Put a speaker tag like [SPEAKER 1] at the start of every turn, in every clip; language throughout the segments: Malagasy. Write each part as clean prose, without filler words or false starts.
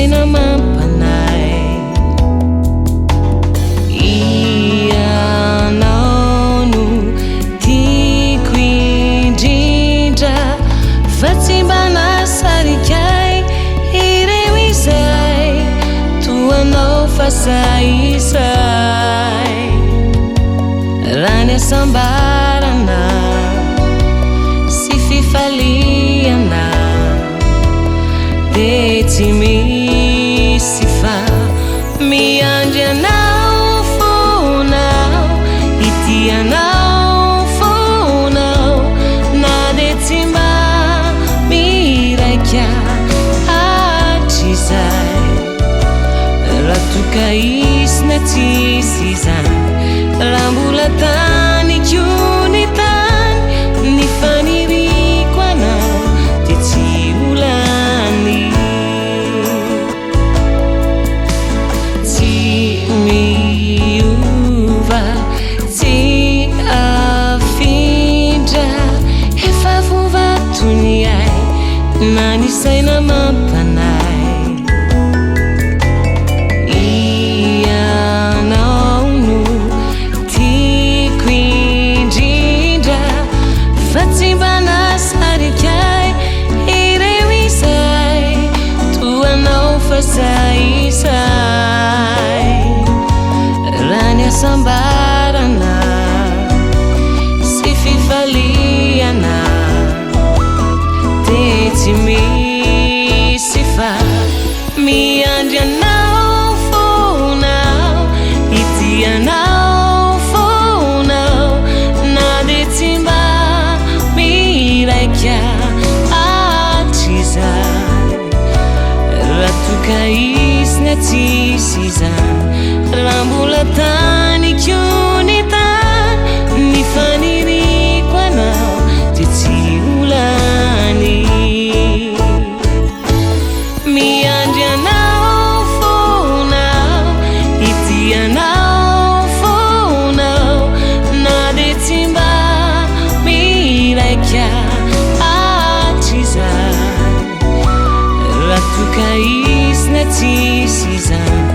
[SPEAKER 1] saina mampanay. Ianao no tiako indrindra, fa tsy mba nasarikay ireo izay toanao fa saisay. Raha ny asambarana sy fifaliana dia tsy misy fa miandry anao fonao, ity anao fonao, na dia tsy mba miraika hatr'izay. Raha toka isina tsisy izany, raha mbola taniko ny tany, ny faniriko anao dia tsy olany. Tsy miova, tsy afindra, efa vovatony ahy na ny saina mampanay. Saisay, raha ny asambarana sy fifaliana dia tsy misy fa miandry anao fonao, ity anao fonao, na dia tsy mba miraika hatr'izay. Raha toka isina tsisy izany, raha mbola taniko ny tany, ny faniriko anao dia tsy olany. Miandry anao fonao, ity anao fonao, na dia tsy mba miraika hatr'izay. Raha toka isina tsisy izany,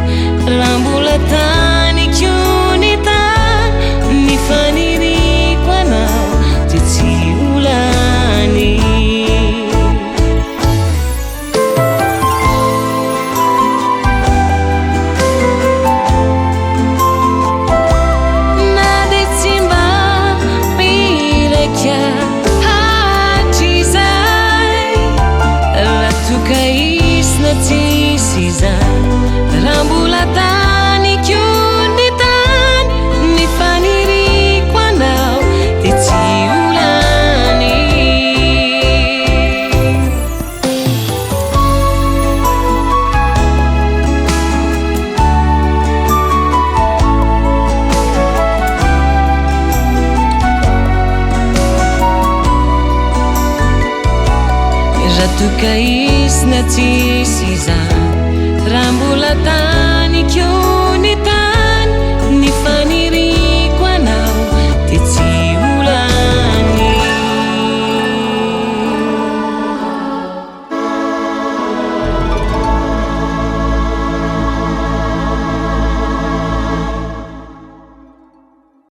[SPEAKER 1] raha mbola taniko ny tany, ny faniriko anao dia tsy olany. Na dia tsy mba miraika hatr'izay. Raha toka isina tsisy izany, raha mbola taniko ny tany, ny faniriko anao dia tsy olany. Raha toka isina tsisy izany, raha mbola taniko